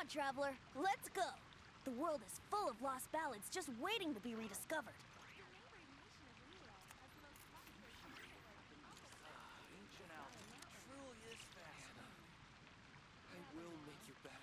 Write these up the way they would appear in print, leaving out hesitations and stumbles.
on, traveler. Let's go. The world is full of lost ballads just waiting to be rediscovered. Ancient Alpha truly is fascinating. I will make you better.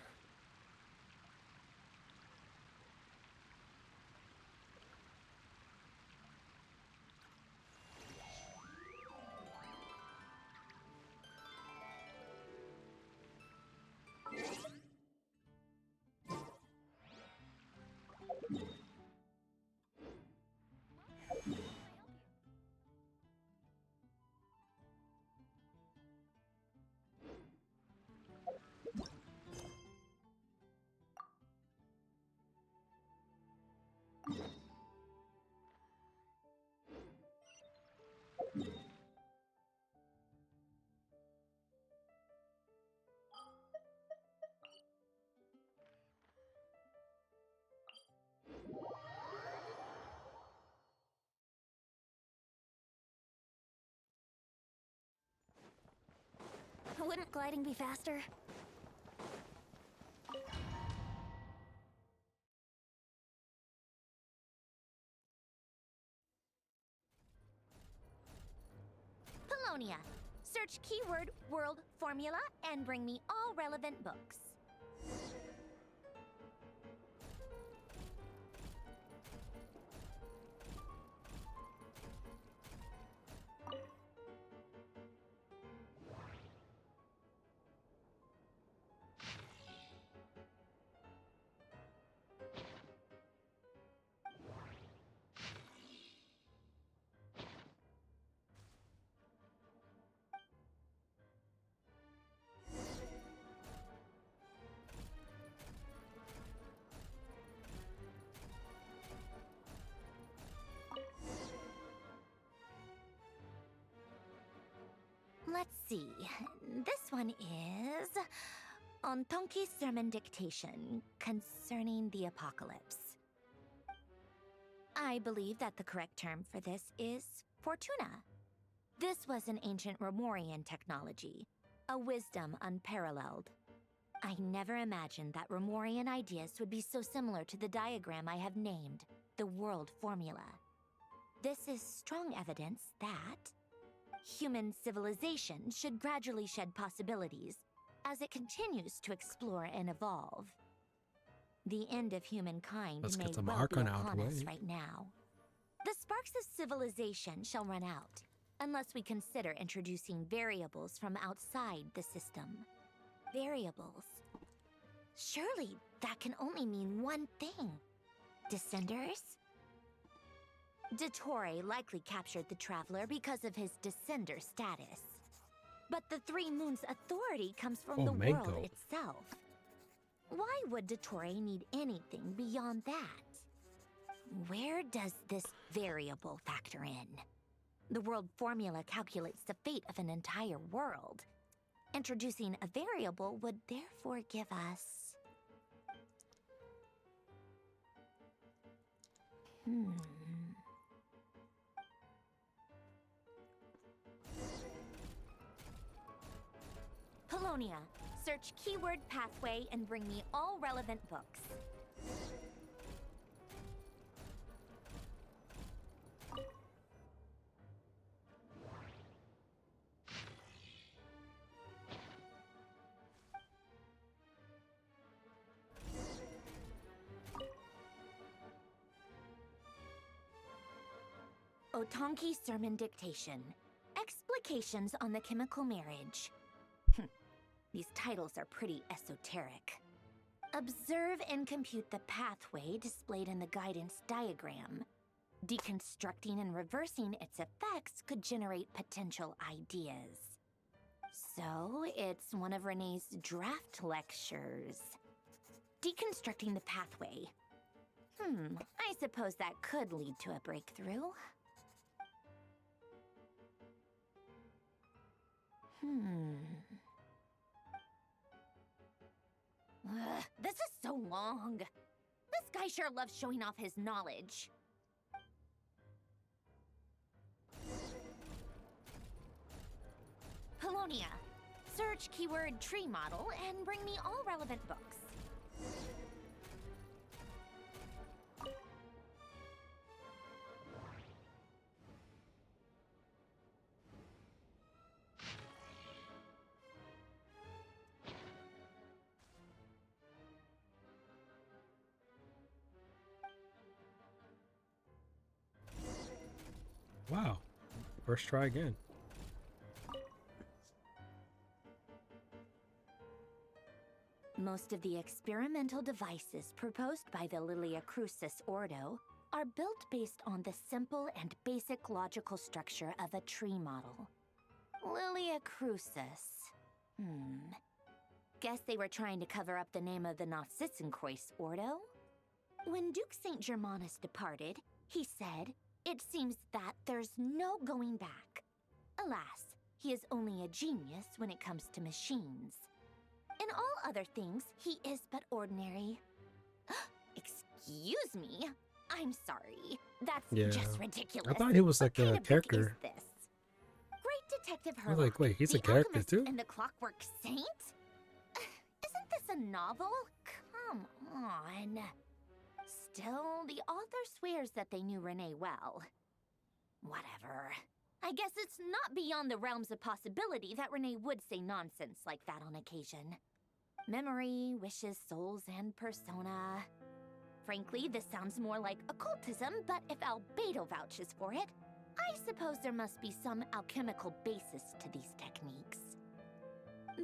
Wouldn't gliding be faster? Polonia. Search keyword world formula and bring me all relevant books. Let's see. This one is on Tonki's sermon dictation concerning the apocalypse. I believe that the correct term for this is Fortuna. This was an ancient Romorian technology, a wisdom unparalleled. I never imagined that Romorian ideas would be so similar to the diagram I have named, the world formula. This is strong evidence that human civilization should gradually shed possibilities as it continues to explore and evolve. The end of humankind Let's may get some well Archon be out upon the us way. right now. The sparks of civilization shall run out, unless we consider introducing variables from outside the system. Variables. Surely that can only mean one thing. Descenders? Dottore likely captured the Traveler because of his descender status. But the Three Moons' authority comes from the world Mako. itself. Why would Dottore need anything beyond that? Where does this variable factor in? The world formula calculates the fate of an entire world. Introducing a variable would therefore give us... Polonia. Search keyword pathway and bring me all relevant books. Otonki sermon dictation. Explications on the chemical marriage. These titles are pretty esoteric. Observe and compute the pathway displayed in the guidance diagram. Deconstructing and reversing its effects could generate potential ideas. So, it's one of Renee's draft lectures. Deconstructing the pathway. I suppose that could lead to a breakthrough. This is so long. This guy sure loves showing off his knowledge. Polonia. Search keyword tree model and bring me all relevant books. Wow. First try again. Most of the experimental devices proposed by the Lilia Crucis Ordo are built based on the simple and basic logical structure of a tree model. Lilia Crucis. Guess they were trying to cover up the name of the Nausitzenkois Ordo? When Duke St. Germanus departed, he said, "It seems that there's no going back." Alas, he is only a genius when it comes to machines. In all other things, he is but ordinary. Excuse me? I'm sorry. That's just ridiculous. I thought he was like what a kind of character. book is this? Great Detective I was like, Herlock, wait, he's a the character Alchemist too? and the Clockwork Saint? Isn't this a novel? Come on. Still, the author swears that they knew Renee well. Whatever. I guess it's not beyond the realms of possibility that Renee would say nonsense like that on occasion. Memory, wishes, souls, and persona. Frankly, this sounds more like occultism, but if Albedo vouches for it, I suppose there must be some alchemical basis to these techniques.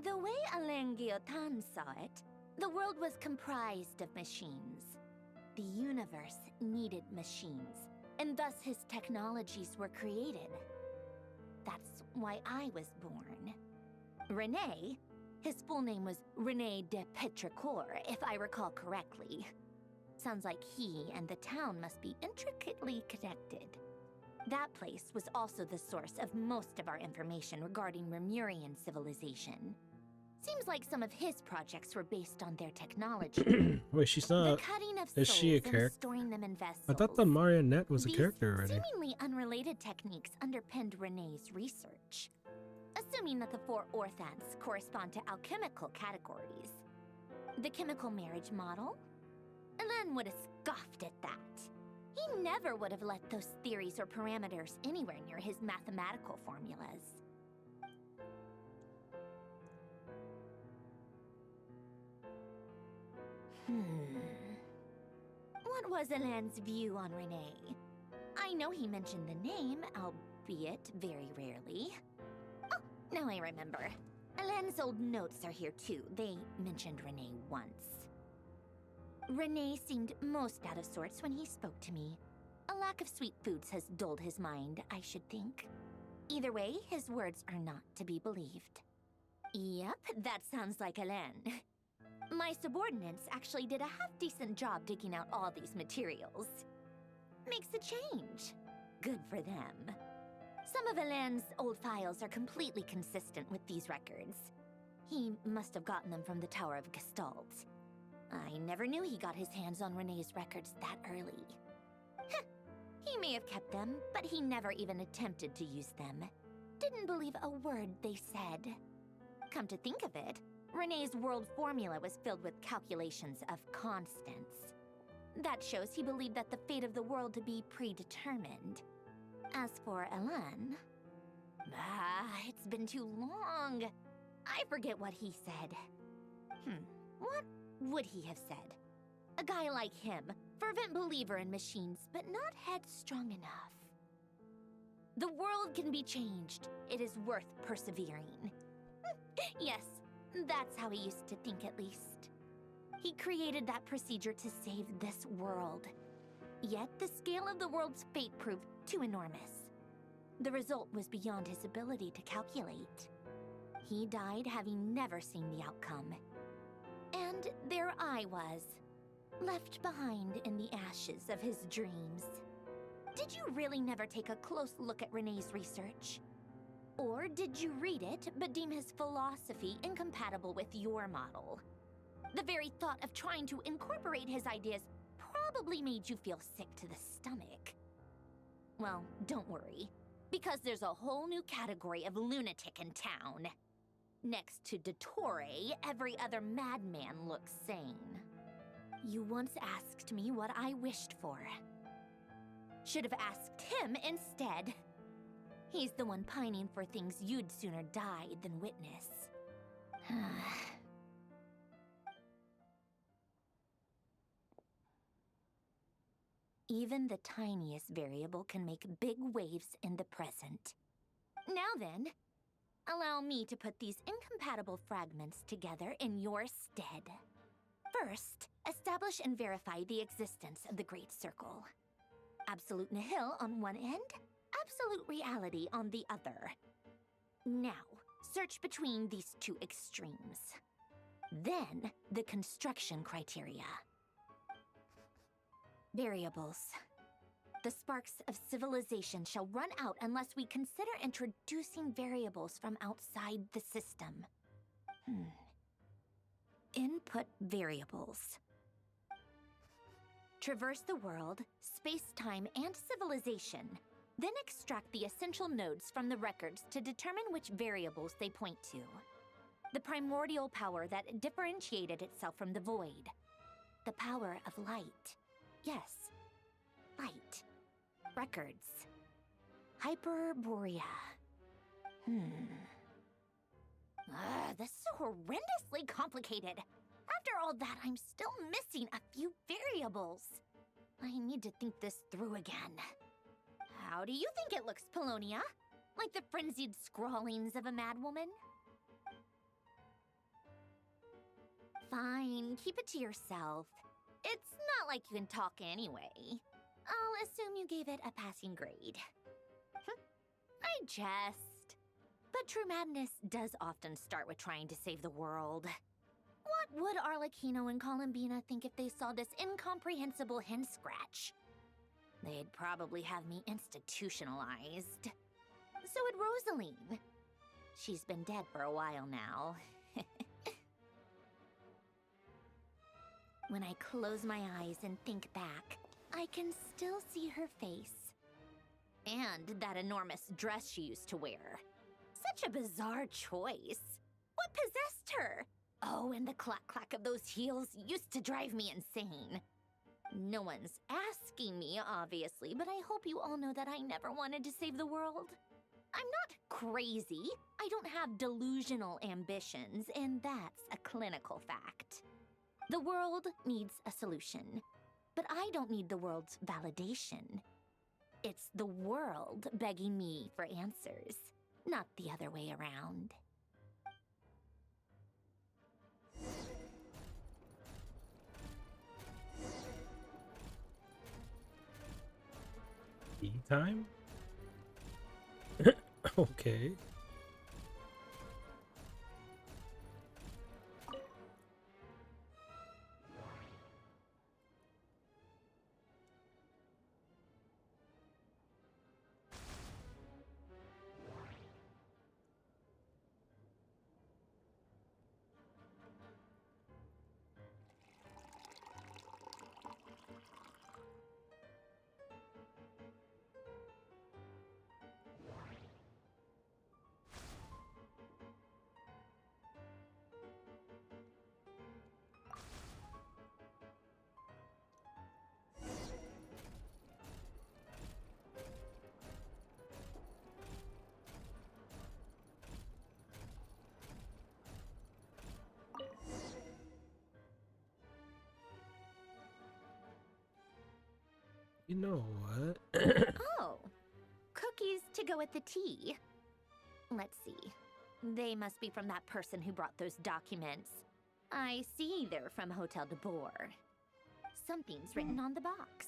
The way Alain Guillotin saw it, the world was comprised of machines. The universe needed machines, and thus his technologies were created. That's why I was born. Renee, his full name was Renee de Petrichor, if I recall correctly. Sounds like he and the town must be intricately connected. That place was also the source of most of our information regarding Remurian civilization. Seems like some of his projects were based on their technology. Wait, she's The not. cutting of Is she a souls and character? storing them in vessels. I thought the marionette was a These character already. seemingly unrelated techniques underpinned Renee's research. Assuming that the four orthants correspond to alchemical categories. The chemical marriage model? Alain would have scoffed at that. He never would have let those theories or parameters anywhere near his mathematical formulas. What was Alain's view on Renee? I know he mentioned the name, albeit very rarely. Oh, now I remember. Alain's old notes are here too. They mentioned Renee once. Renee seemed most out of sorts when he spoke to me. A lack of sweet foods has dulled his mind, I should think. Either way, his words are not to be believed. Yep, that sounds like Alain. My subordinates actually did a half-decent job digging out all these materials. Makes a change. Good for them. Some of Alain's old files are completely consistent with these records. He must have gotten them from the Tower of Gestalt. I never knew he got his hands on Renee's records that early. He may have kept them, but he never even attempted to use them. Didn't believe a word they said. Come to think of it, Renee's world formula was filled with calculations of constants. That shows he believed that the fate of the world to be predetermined. As for Alain... it's been too long. I forget what he said. What would he have said? A guy like him, fervent believer in machines, but not headstrong enough. The world can be changed. It is worth persevering. Yes, that's how he used to think at least. He created that procedure to save this world. Yet the scale of the world's fate proved too enormous. The result was beyond his ability to calculate. He died having never seen the outcome. And there I was, left behind in the ashes of his dreams. Did you really never take a close look at Renee's research? Or did you read it, but deem his philosophy incompatible with your model? The very thought of trying to incorporate his ideas probably made you feel sick to the stomach. Well, don't worry, because there's a whole new category of lunatic in town. Next to Dottore, every other madman looks sane. You once asked me what I wished for. Should have asked him instead. He's the one pining for things you'd sooner die than witness. Even the tiniest variable can make big waves in the present. Now then, allow me to put these incompatible fragments together in your stead. First, establish and verify the existence of the Great Circle. Absolute nihil on one end, absolute reality on the other. Now, search between these two extremes. Then, the construction criteria. Variables. The sparks of civilization shall run out unless we consider introducing variables from outside the system. Input variables. Traverse the world, space-time, and civilization. Then extract the essential nodes from the records to determine which variables they point to. The primordial power that differentiated itself from the void. The power of light. Yes, light. Records. Hyperborea. This is horrendously complicated. After all that, I'm still missing a few variables. I need to think this through again. How do you think it looks, Polonia? Like the frenzied scrawlings of a madwoman? Fine, keep it to yourself. It's not like you can talk anyway. I'll assume you gave it a passing grade. I jest. But true madness does often start with trying to save the world. What would Arlecchino and Columbina think if they saw this incomprehensible hen scratch? They'd probably have me institutionalized. So would Rosaline. She's been dead for a while now. When I close my eyes and think back, I can still see her face. And that enormous dress she used to wear. Such a bizarre choice. What possessed her? Oh, and the clack-clack of those heels used to drive me insane. No one's asking me, obviously, but I hope you all know that I never wanted to save the world. I'm not crazy. I don't have delusional ambitions, and that's a clinical fact. The world needs a solution, but I don't need the world's validation. It's the world begging me for answers, not the other way around. Tea time? Okay. You know what? Oh, cookies to go with the tea. Let's see. They must be from that person who brought those documents. I see they're from Hotel de Boer. Something's written on the box.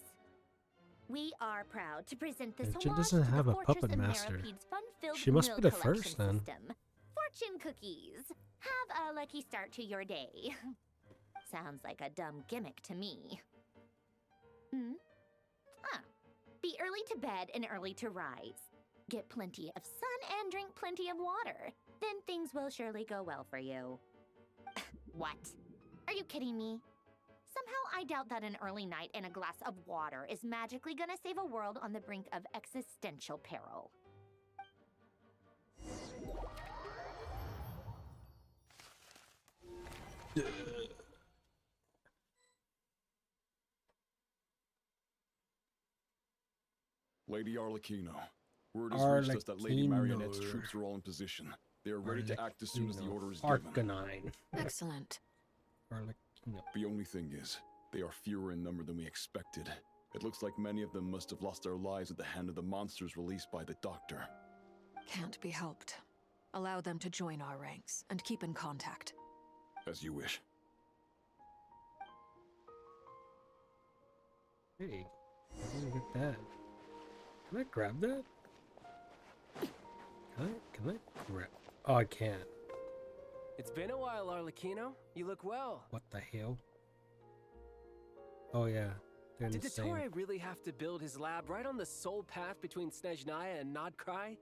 We are proud to present this Genshin homage doesn't to have the a Fortress puppet of master. Merapede's fun-filled She must meal be the collection first, then. system. Fortune cookies. Have a lucky start to your day. Sounds like a dumb gimmick to me. Be early to bed and early to rise. Get plenty of sun and drink plenty of water. Then things will surely go well for you. What? Are you kidding me? Somehow I doubt that an early night and a glass of water is magically gonna save a world on the brink of existential peril. Lady Arlecchino. Word has reached us that Lady Marionette's troops are all in position. They are ready to act as soon as the order is given. Arcanine. Excellent. Arlecchino. The only thing is, they are fewer in number than we expected. It looks like many of them must have lost their lives at the hand of the monsters released by the Doctor. Can't be helped. Allow them to join our ranks and keep in contact. As you wish. Hey, I didn't get that. Can I grab that? Can I grab? Oh, I can't. It's been a while, Arlecchino. You look well. What the hell? Oh yeah, they're Did insane. Dottore really have to build his lab right on the sole path between Snezhnaya and Nodcry?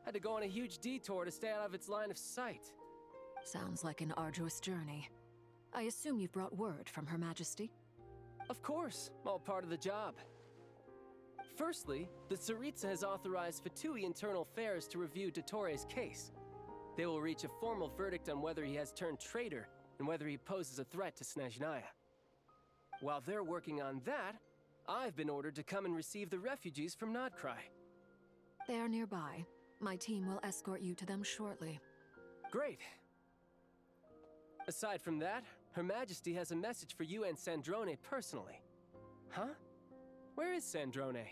Had to go on a huge detour to stay out of its line of sight. Sounds like an arduous journey. I assume you've brought word from Her Majesty? Of course, all part of the job. Firstly, the Tsaritsa has authorized Fatui Internal Affairs to review Dottore's case. They will reach a formal verdict on whether he has turned traitor and whether he poses a threat to Snezhnaya. While they're working on that, I've been ordered to come and receive the refugees from Nodcry. They are nearby. My team will escort you to them shortly. Great. Aside from that, Her Majesty has a message for you and Sandrone personally. Huh? Where is Sandrone?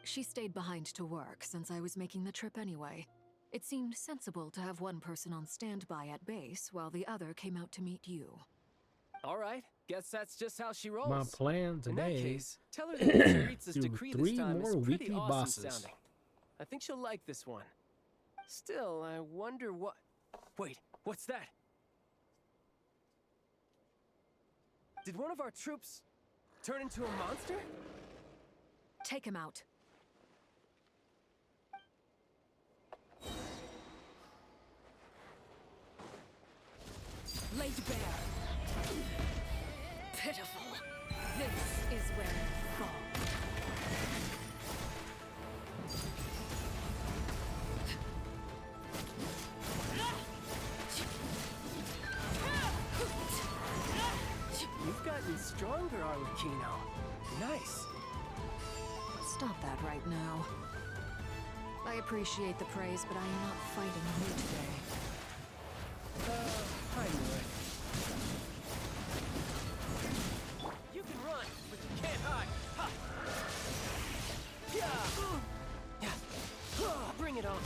She stayed behind to work since I was making the trip anyway. It seemed sensible to have one person on standby at base while the other came out to meet you. All right, guess that's just how she rolls. My plan In that today. case, tell her that the Tsaritsa's do decree 3 this time is more pretty weekly awesome bosses. sounding. I think she'll like this one. Still, I wonder what... Wait, what's that? Did one of our troops turn into a monster? Take him out. Laid bare. Pitiful. This is where you fall. You've gotten stronger, Arlecchino. Nice. Stop that right now. I appreciate the praise, but I am not fighting you today. I knew it. You can run, but you can't hide. Ha! Yeah! Yeah! Bring it on.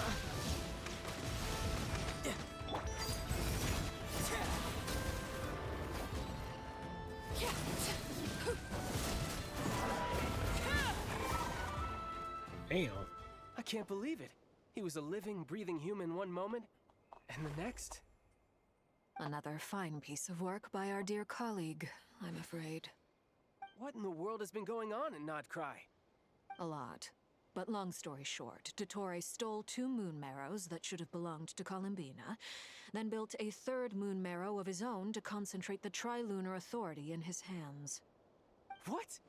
Damn. I can't believe it. He was a living, breathing human one moment, and the next? Another fine piece of work by our dear colleague, I'm afraid. What in the world has been going on in Nodcry? A lot. But long story short, Dottore stole 2 moon marrows that should have belonged to Columbina, then built a 3rd moon marrow of his own to concentrate the Trilunar Authority in his hands. What?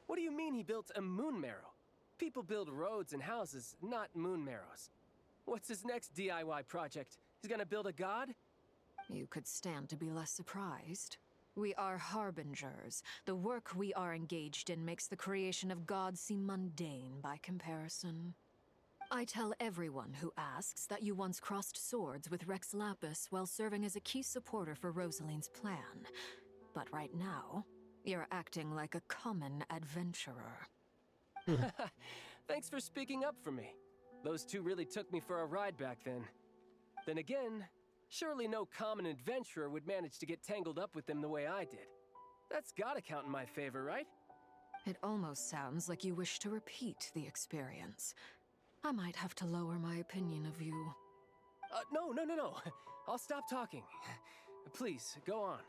What do you mean he built a moon marrow? People build roads and houses, not moon marrows. What's his next DIY project? He's gonna build a god? You could stand to be less surprised. We are harbingers. The work we are engaged in makes the creation of gods seem mundane by comparison. I tell everyone who asks that you once crossed swords with Rex Lapis while serving as a key supporter for Rosaline's plan. But right now, you're acting like a common adventurer. Thanks for speaking up for me. Those 2 really took me for a ride back then. Then again, surely no common adventurer would manage to get tangled up with them the way I did. That's gotta count in my favor, right? It almost sounds like you wish to repeat the experience. I might have to lower my opinion of you. No. I'll stop talking. Please, go on.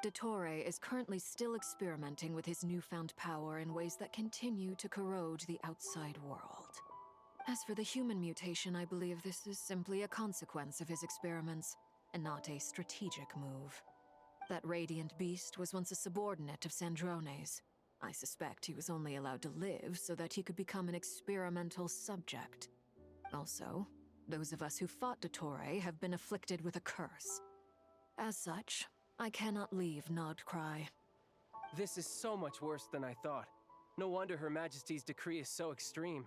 Dottore is currently still experimenting with his newfound power in ways that continue to corrode the outside world. As for the human mutation, I believe this is simply a consequence of his experiments, and not a strategic move. That radiant beast was once a subordinate of Sandrone's. I suspect he was only allowed to live so that he could become an experimental subject. Also, those of us who fought Dottore have been afflicted with a curse. As such, I cannot leave Nodcry. This is so much worse than I thought. No wonder Her Majesty's decree is so extreme.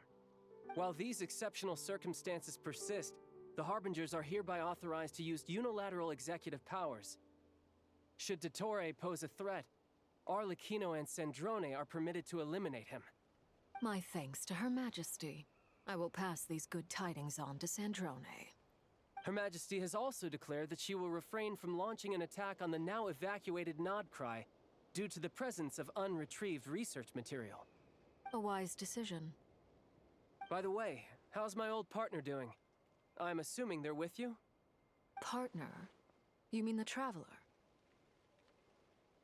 While these exceptional circumstances persist, the Harbingers are hereby authorized to use unilateral executive powers. Should Dottore pose a threat, Arlecchino and Sandrone are permitted to eliminate him. My thanks to Her Majesty. I will pass these good tidings on to Sandrone. Her Majesty has also declared that she will refrain from launching an attack on the now evacuated Nodcry due to the presence of unretrieved research material. A wise decision. By the way, how's my old partner doing? I'm assuming they're with you? Partner? You mean the Traveler?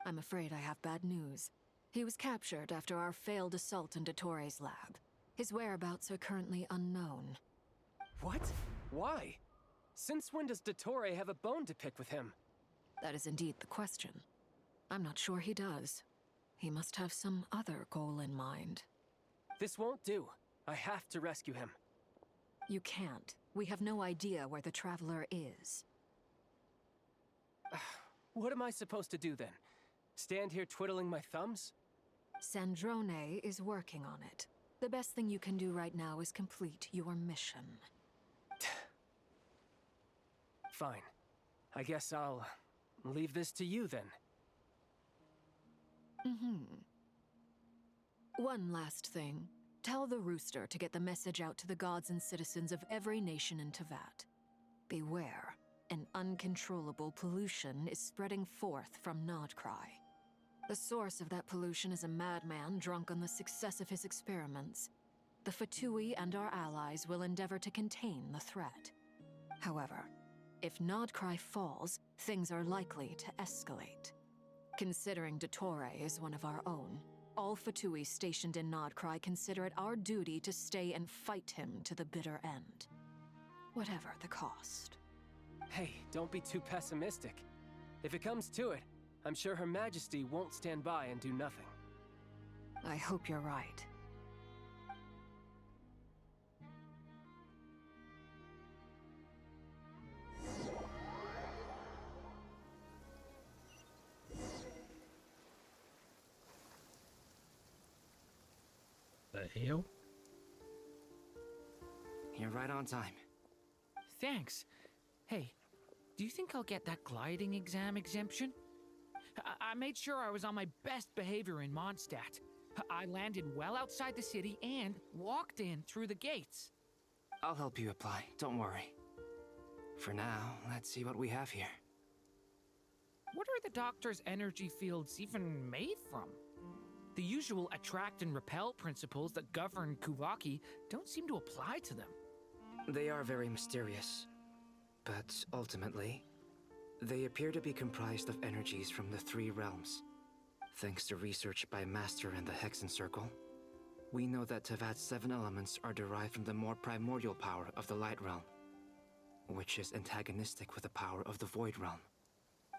I'm afraid I have bad news. He was captured after our failed assault in Dottore's lab. His whereabouts are currently unknown. What? Why? Since when does Dottore have a bone to pick with him? That is indeed the question. I'm not sure he does. He must have some other goal in mind. This won't do. I have to rescue him. You can't. We have no idea where the Traveler is. What am I supposed to do then? Stand here twiddling my thumbs? Sandrone is working on it. The best thing you can do right now is complete your mission. Fine. I guess I'll leave this to you then. One last thing. Tell the Rooster to get the message out to the gods and citizens of every nation in Teyvat. Beware. An uncontrollable pollution is spreading forth from Nodcry. The source of that pollution is a madman drunk on the success of his experiments. The Fatui and our allies will endeavor to contain the threat. However, if Nodcry falls, things are likely to escalate. Considering Dottore is one of our own, all Fatui stationed in Nodcry consider it our duty to stay and fight him to the bitter end. Whatever the cost. Hey, don't be too pessimistic. If it comes to it, I'm sure Her Majesty won't stand by and do nothing. I hope you're right. The hell? You're right on time. Thanks. Hey, do you think I'll get that gliding exam exemption? I made sure I was on my best behavior in Mondstadt. I landed well outside the city and walked in through the gates. I'll help you apply, don't worry. For now, let's see what we have here. What are the doctor's energy fields even made from? The usual attract and repel principles that govern Kuvaki don't seem to apply to them. They are very mysterious, but ultimately, they appear to be comprised of energies from the three realms. Thanks to research by Master in the Hexen Circle, we know that Teyvat's 7 elements are derived from the more primordial power of the Light Realm, which is antagonistic with the power of the Void Realm.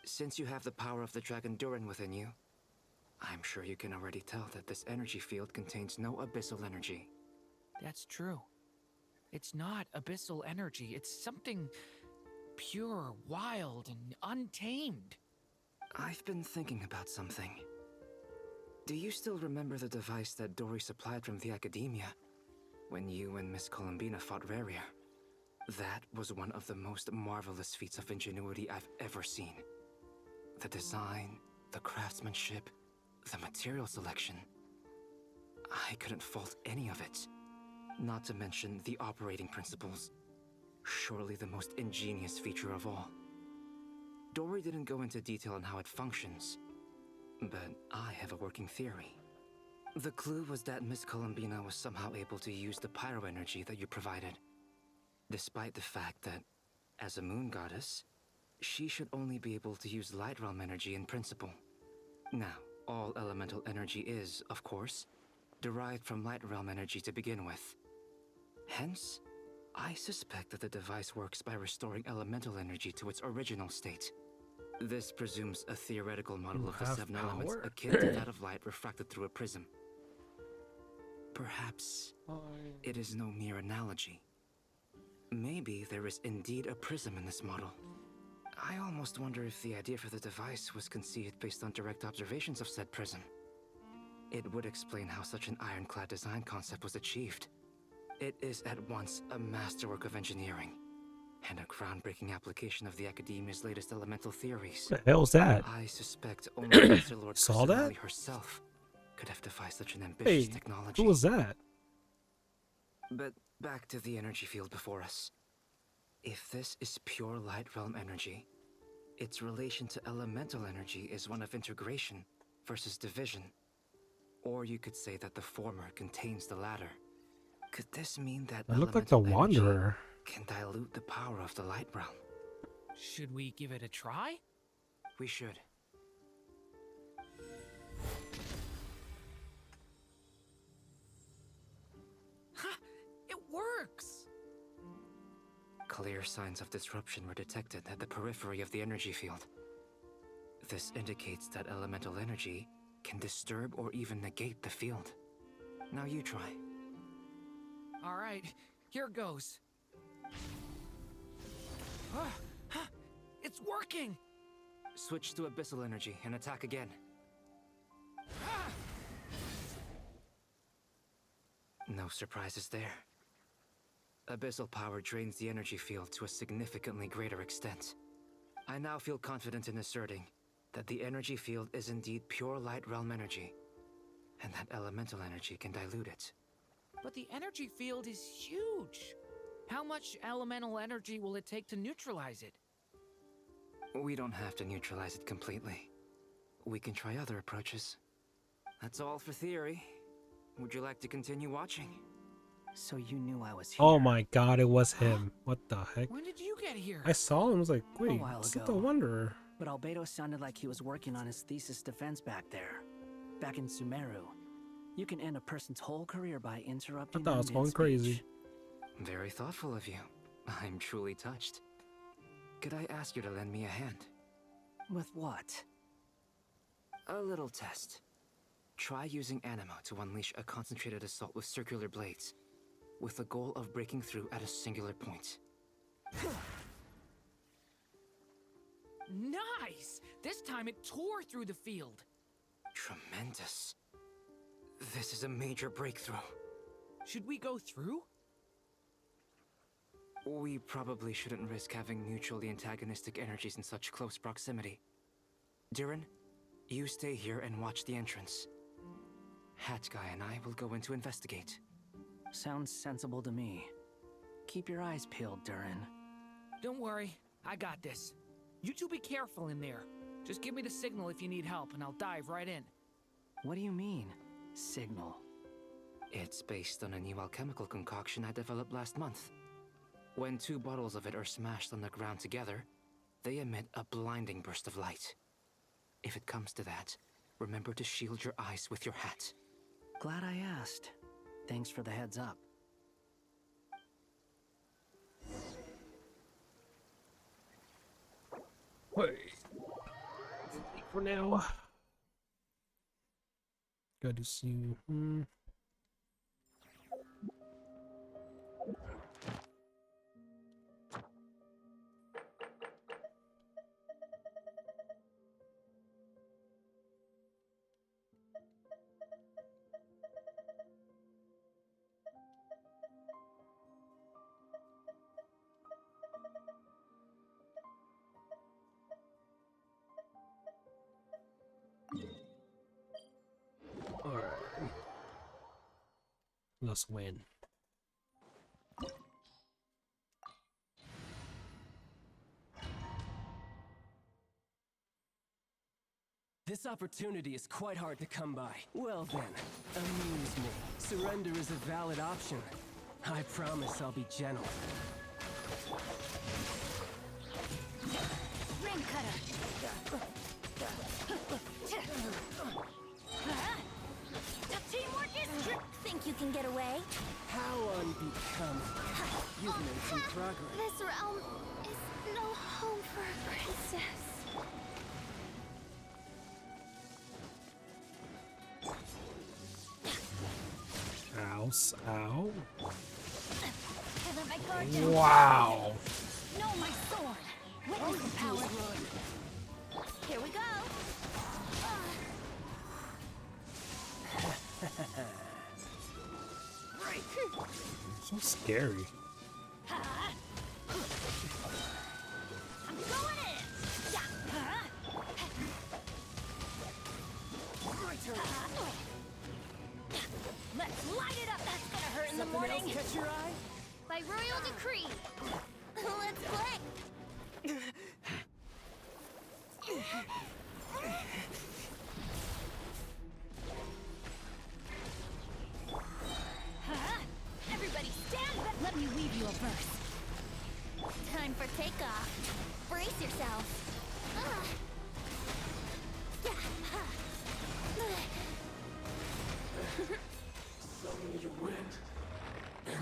Since you have the power of the Dragon Durin within you, I'm sure you can already tell that this energy field contains no abyssal energy. That's true. It's not abyssal energy, it's something pure, wild, and untamed. I've been thinking about something. Do you still remember the device that Dory supplied from the Academia when you and Miss Columbina fought Raria? That was one of the most marvelous feats of ingenuity I've ever seen. The design, the craftsmanship, the material selection. I couldn't fault any of it. Not to mention the operating principles. Surely the most ingenious feature of all. Dory didn't go into detail on how it functions, but I have a working theory. The clue was that Miss Columbina was somehow able to use the pyro energy that you provided, despite the fact that, as a moon goddess, she should only be able to use light realm energy in principle. Now, all elemental energy is, of course, derived from light realm energy to begin with. Hence, I suspect that the device works by restoring elemental energy to its original state. This presumes a theoretical model of the 7 elements akin to that of light refracted through a prism. Perhaps it is no mere analogy. Maybe there is indeed a prism in this model. I almost wonder if the idea for the device was conceived based on direct observations of said prism. It would explain how such an ironclad design concept was achieved. It is at once a masterwork of engineering and a groundbreaking application of the Academia's latest elemental theories. What the hell's that? I suspect only Master Lord Saw that? Chrysanelli herself could have devised such an ambitious Hey, technology. who was that? But back to the energy field before us. If this is pure light realm energy, its relation to elemental energy is one of integration versus division. Or you could say that the former contains the latter. Could this mean that I look like the elemental energy Wanderer. can dilute the power of the light realm? Should we give it a try? We should. Ha! It works! Clear signs of disruption were detected at the periphery of the energy field. This indicates that elemental energy can disturb or even negate the field. Now you try. All right, here goes. It's working! Switch to abyssal energy and attack again. No surprises there. Abyssal power drains the energy field to a significantly greater extent. I now feel confident in asserting that the energy field is indeed pure light realm energy, and that elemental energy can dilute it. But the energy field is huge. How much elemental energy will it take to neutralize it? We don't have to neutralize it completely. We can try other approaches. That's all for theory. Would you like to continue watching? So you knew I was here. Oh my god, it was him. What the heck? When did you get here? I saw him, I was like, wait, while this is ago. the Wanderer. But Albedo sounded like he was working on his thesis defense back there. Back in Sumeru. You can end a person's whole career by interrupting I thought I them was going mid-speech. crazy. Very thoughtful of you. I'm truly touched. Could I ask you to lend me a hand? With what? A little test. Try using Animo to unleash a concentrated assault with circular blades, with the goal of breaking through at a singular point. Nice! This time it tore through the field. Tremendous. This is a major breakthrough. Should we go through? We probably shouldn't risk having mutually antagonistic energies in such close proximity. Durin, you stay here and watch the entrance. Hat Guy and I will go in to investigate. Sounds sensible to me. Keep your eyes peeled, Durin. Don't worry, I got this. You two be careful in there. Just give me the signal if you need help and I'll dive right in. What do you mean, signal? It's based on a new alchemical concoction I developed last month. When 2 bottles of it are smashed on the ground together, they emit a blinding burst of light. If it comes to that, remember to shield your eyes with your hat. Glad I asked. Thanks for the heads up. Wait. For now. Good to see you. Alright. Let's win. This opportunity is quite hard to come by. Well then, amuse me. Surrender is a valid option. I promise I'll be gentle. Ring cutter. Teamwork is true. Think you can get away? How unbecoming. You've made some progress. This realm is no home for a princess. Ow. Feather my guard down. Wow. Know my sword. Witness the power. Here we go. scary. I'm going in. Yeah. My turn. Let's light it up. That's gonna hurt in the morning. Catch your eye? By royal decree. Let's play. Everybody stand back. Let me weave you a verse. Time for takeoff. Brace yourself.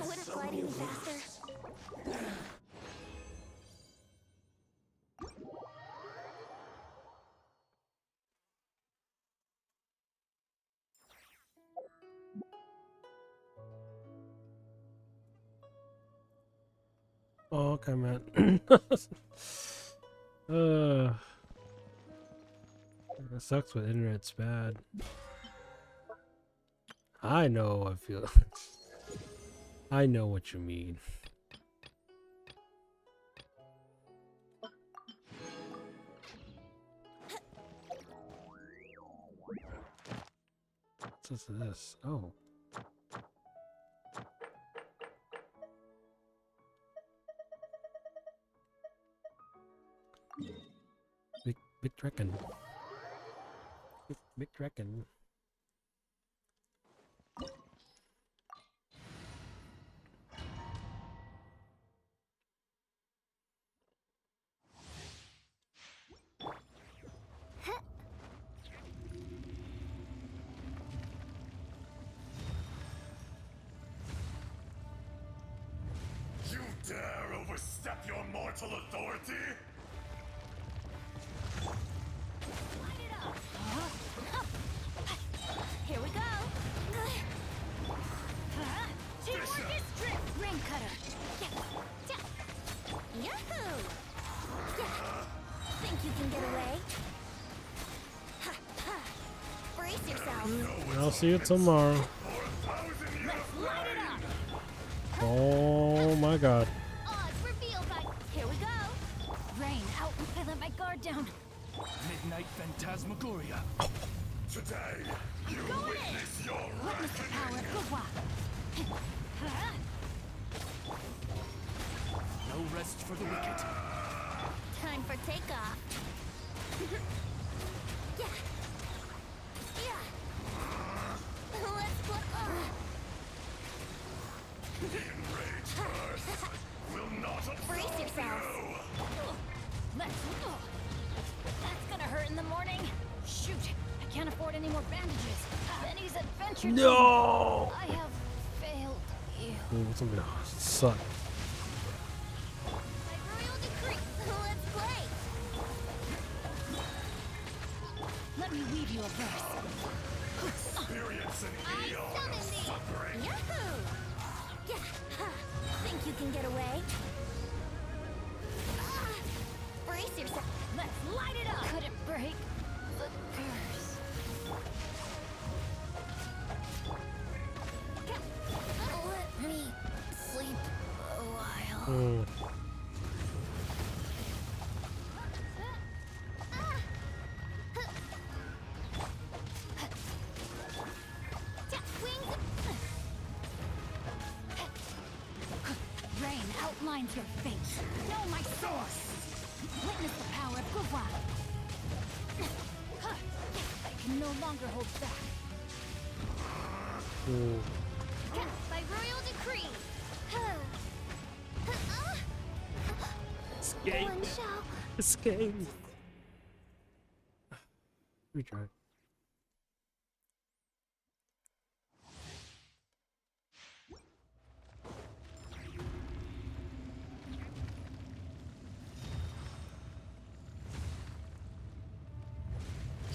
Would it glide any faster? Oh, okay, man. It sucks when internet's bad. I know. I feel. I know what you mean. What's this? Oh. Big Dragon. Big Dragon. You dare overstep your mortal authority? Here we go. Teamwork is strength. Ring cutter. Yahoo! Think you can get away? Brace yourself. I'll see you tomorrow. Let's light it up. Oh my god. Odds revealed by. Here we go. Rain out. I let my guard down. Midnight Phantasmagoria. Today, you witness your Witness the power of Gua. no rest for the wicked. Time for takeoff. Yeah. Let's put. Enraged earth will not Brace absolve yourself. you. Let's. That's gonna hurt in the morning. Shoot! I can't afford any more bandages. Benny's adventure. No. I have failed you. Ooh, something suck. By royal decree, let's play. Let me weave you a verse. Experience an I eon summon of thee. suffering. Yahoo! Yeah. Think you can get away? Brace yourself. Let's light it up. Couldn't break the curse. Let me sleep a while. Rain outlines your fate. Know my source. Witness the power of Gua. I can no longer hold back. Ooh. By royal decree. Escape. One shall. Escape. Retry.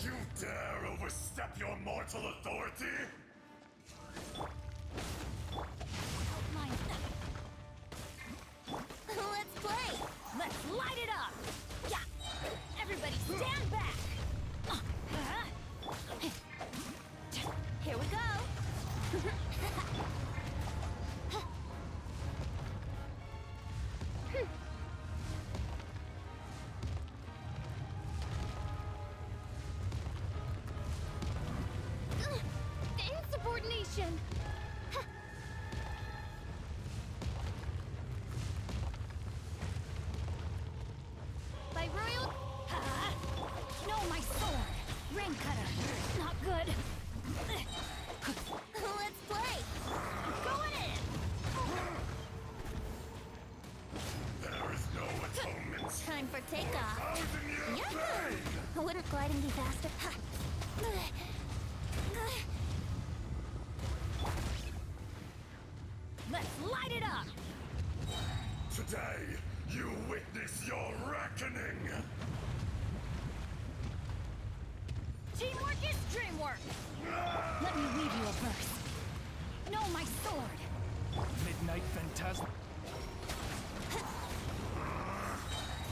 You dare overstep your mortal authority? Let's play. Let's light it up. Yeah. Everybody stand back. Here we go. Rain cutter. Not good. Let's play. Going in. There is no atonement. Time for takeoff. Thousand years Yahoo! Wouldn't gliding be faster? Let's light it up. Today, you witness your reckoning. Teamwork is dreamwork. Let me weave you a verse. No, my sword. Midnight Phantasm.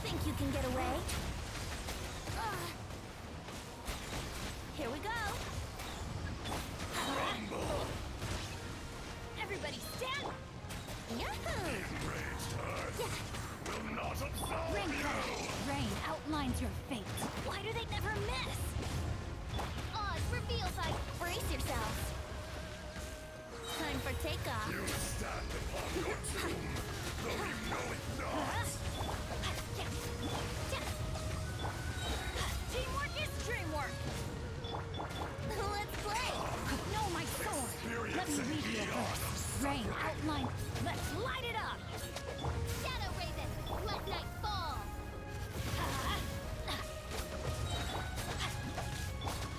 Think you can get away? Here we go. Rumble. Everybody stand. Yahoo! Enraged earth will not absolve Rain you. cutter. Rain outlines your fate. Why do they never miss? Oz reveals I brace yourselves. Time for takeoff. You stand upon your tomb, though you know it not. Teamwork is dreamwork. Let's play. No, my sword. Let me read you a verse. Rain outline. Let's light it up. Shadow Raven, let night fall.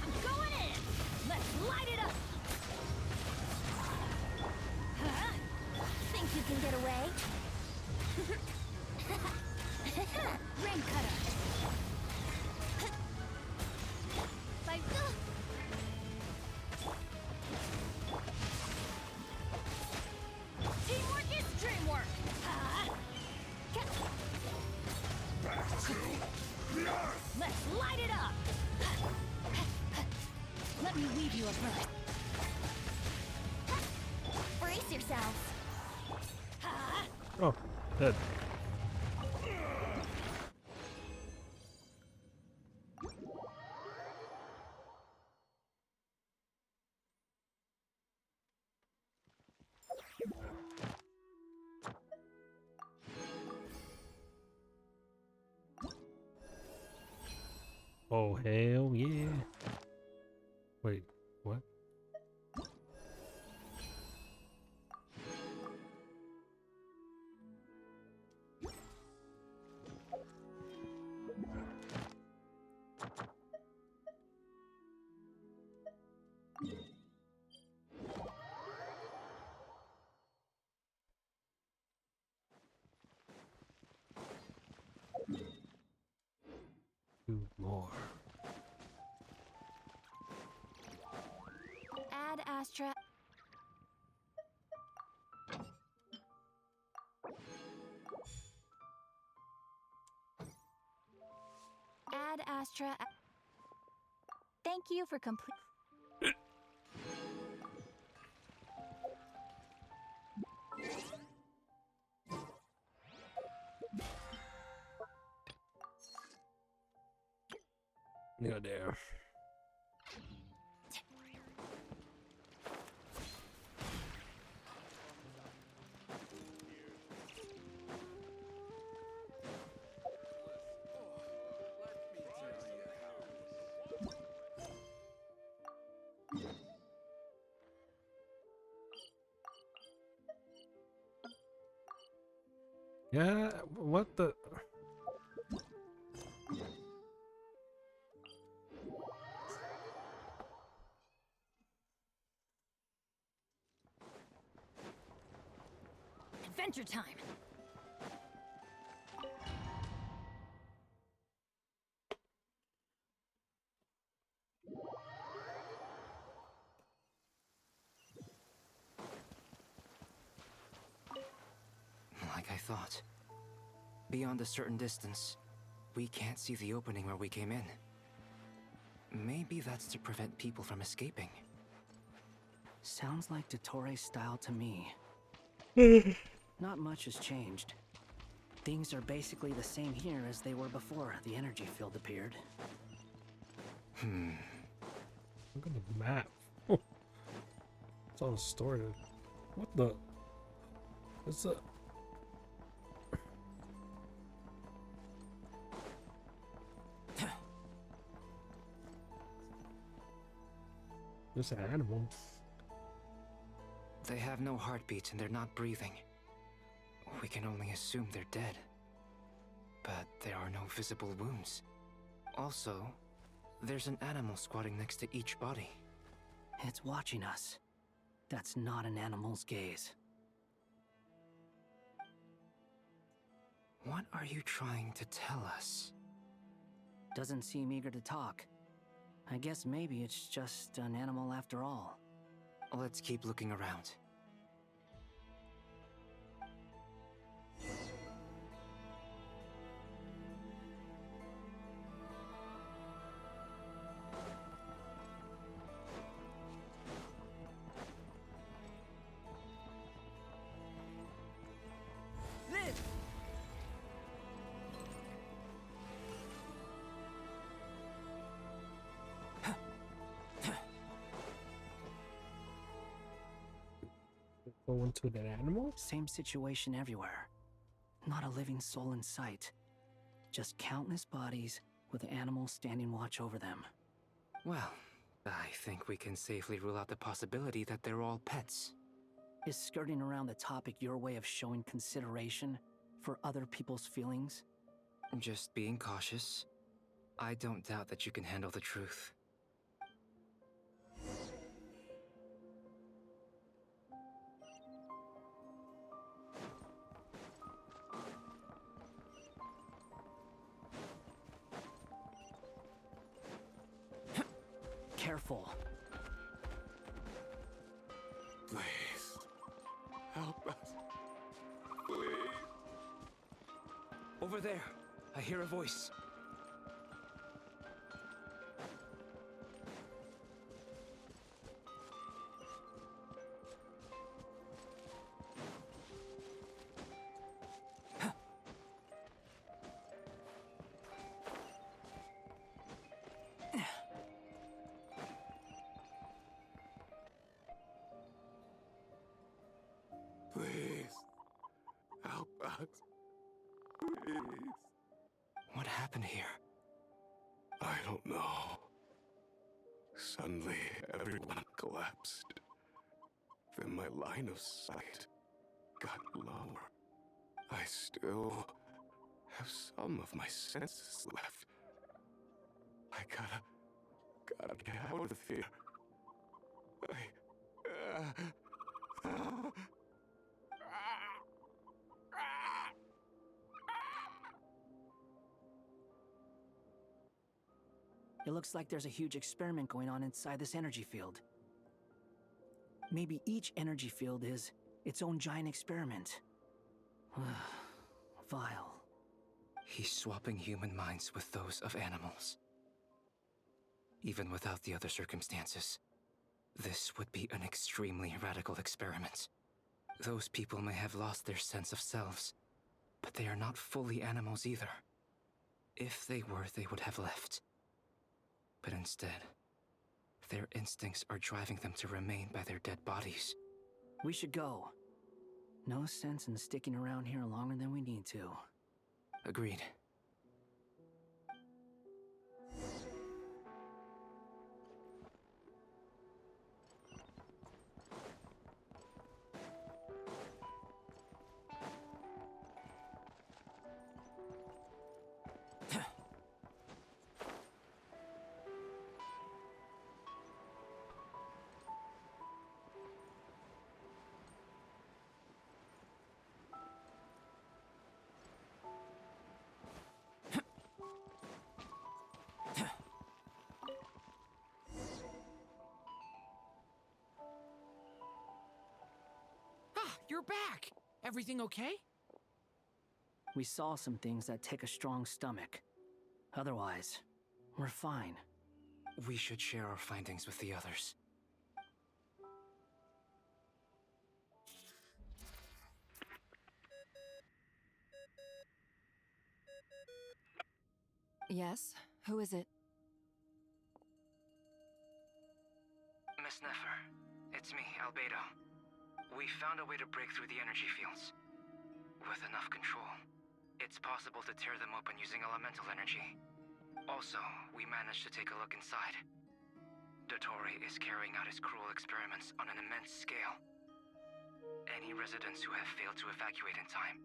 I'm going in. Let's light it up. Think you can get away? Rain cutter. Bye. Teamwork is dreamwork. Back to the earth. Let's light it up. Let me weave you a verse. Brace yourselves. Oh, dead. Oh, hell yeah. Wait, what? Two more. Ad Astra. Ad Astra. Thank you for complete. Go there. Yeah, what the? Adventure time. Like I thought. Beyond a certain distance, we can't see the opening where we came in. Maybe that's to prevent people from escaping. Sounds like Dottore style to me. Not much has changed. Things are basically the same here as they were before the energy field appeared. Look at the map. It's all distorted. What the? What's up? Just an animal. They have no heartbeats and they're not breathing. We can only assume they're dead. But there are no visible wounds. Also, there's an animal squatting next to each body. It's watching us. That's not an animal's gaze. What are you trying to tell us? Doesn't seem eager to talk. I guess maybe it's just an animal after all. Let's keep looking around. Go into that animal? Same situation everywhere. Not a living soul in sight. Just countless bodies with animals standing watch over them. Well, I think we can safely rule out the possibility that they're all pets. Is skirting around the topic your way of showing consideration for other people's feelings? Just being cautious. I don't doubt that you can handle the truth. Careful. Please. Help us. Please. Over there, I hear a voice. Please. Help us. Please. What happened here? I don't know. Suddenly, everyone collapsed. Then my line of sight got lower. I still have some of my senses left. I gotta get out of here. It looks like there's a huge experiment going on inside this energy field. Maybe each energy field is its own giant experiment. Vile. He's swapping human minds with those of animals. Even without the other circumstances, this would be an extremely radical experiment. Those people may have lost their sense of selves, but they are not fully animals either. If they were, they would have left. But instead, their instincts are driving them to remain by their dead bodies. We should go. No sense in sticking around here longer than we need to. Agreed. You're back! Everything okay? We saw some things that take a strong stomach. Otherwise, we're fine. We should share our findings with the others. Yes? Who is it? Miss Nefer, it's me, Albedo. We found a way to break through the energy fields. With enough control, it's possible to tear them open using elemental energy. Also, we managed to take a look inside. Dottore is carrying out his cruel experiments on an immense scale. Any residents who have failed to evacuate in time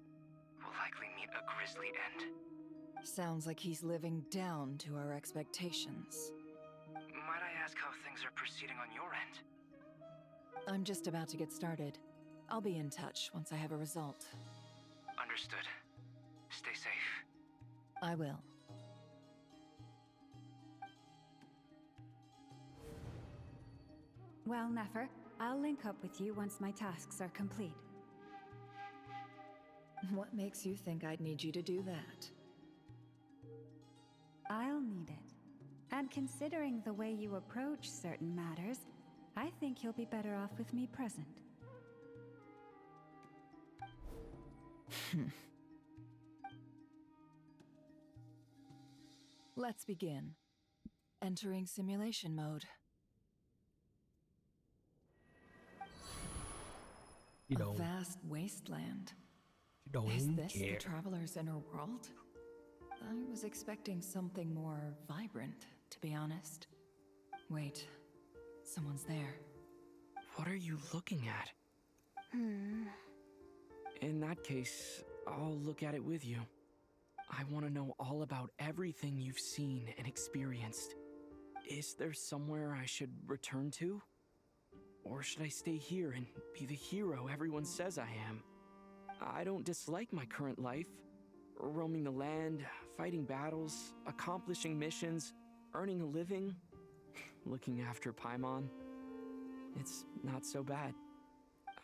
will likely meet a grisly end. Sounds like he's living down to our expectations. Might I ask how things are proceeding on your end? I'm just about to get started. I'll be in touch once I have a result. Understood. Stay safe. I will. Well, Nefer, I'll link up with you once my tasks are complete. What makes you think I'd need you to do that? I'll need it. And considering the way you approach certain matters, I think you'll be better off with me present. Let's begin. Entering simulation mode. You A know, vast wasteland. you don't Is this care. the Traveler's inner world? I was expecting something more vibrant, to be honest. Wait, someone's there. What are you looking at? In that case, I'll look at it with you. I want to know all about everything you've seen and experienced. Is there somewhere I should return to? Or should I stay here and be the hero everyone says I am? I don't dislike my current life. Roaming the land, fighting battles, accomplishing missions, earning a living, looking after Paimon. It's not so bad.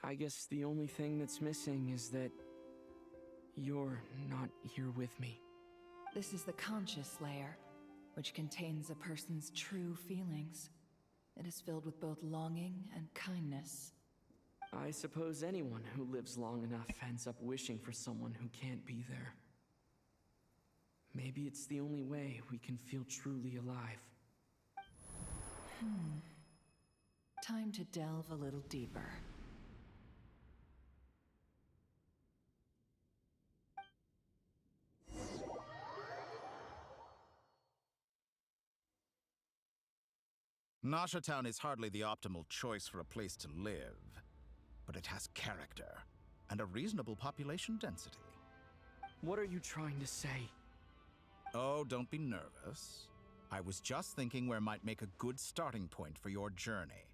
I guess the only thing that's missing is that you're not here with me. This is the conscious layer, which contains a person's true feelings. It is filled with both longing and kindness. I suppose anyone who lives long enough ends up wishing for someone who can't be there. Maybe it's the only way we can feel truly alive. Time to delve a little deeper. Nasha Town is hardly the optimal choice for a place to live, but it has character and a reasonable population density. What are you trying to say? Oh, don't be nervous. I was just thinking where might make a good starting point for your journey.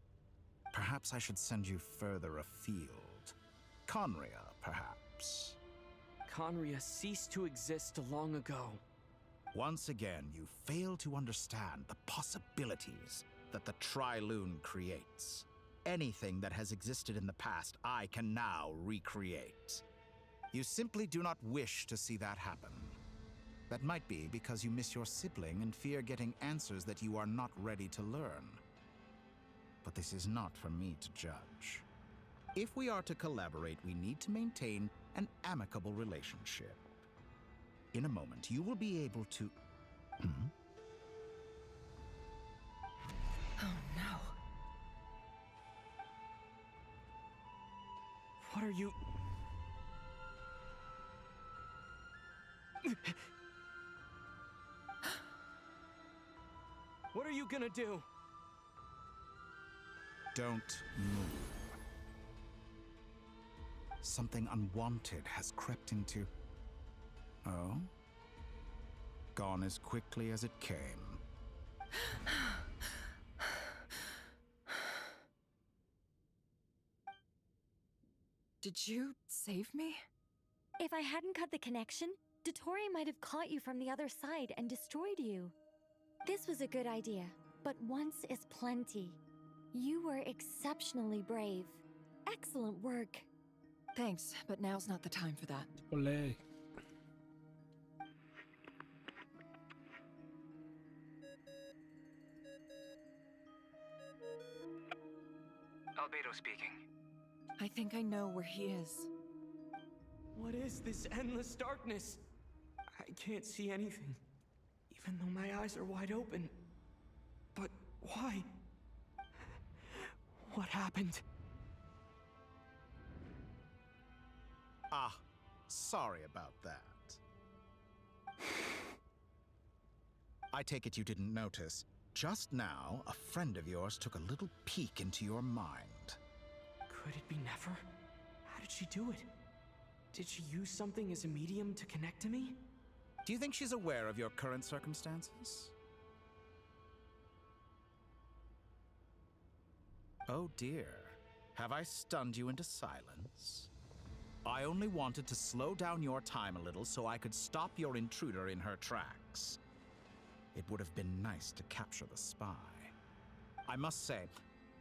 Perhaps I should send you further afield. Conria, perhaps. Conria ceased to exist long ago. Once again, you fail to understand the possibilities that the Tri-Lune creates. Anything that has existed in the past, I can now recreate. You simply do not wish to see that happen. That might be because you miss your sibling and fear getting answers that you are not ready to learn. But this is not for me to judge. If we are to collaborate, we need to maintain an amicable relationship. In a moment, you will be able to... Oh no. What are you... What are you gonna do? Don't move. Something unwanted has crept into... Oh? Gone as quickly as it came. Did you save me? If I hadn't cut the connection, Dottore might have caught you from the other side and destroyed you. This was a good idea, but once is plenty. You were exceptionally brave. Excellent work. Thanks, but now's not the time for that. Olé. Albedo speaking. I think I know where he is. What is this endless darkness? I can't see anything, even though my eyes are wide open. But why? What happened? Ah, sorry about that. I take it you didn't notice. Just now, a friend of yours took a little peek into your mind. Could it be Nefer? How did she do it? Did she use something as a medium to connect to me? Do you think she's aware of your current circumstances? Oh dear. Have I stunned you into silence? I only wanted to slow down your time a little so I could stop your intruder in her tracks. It would have been nice to capture the spy. I must say,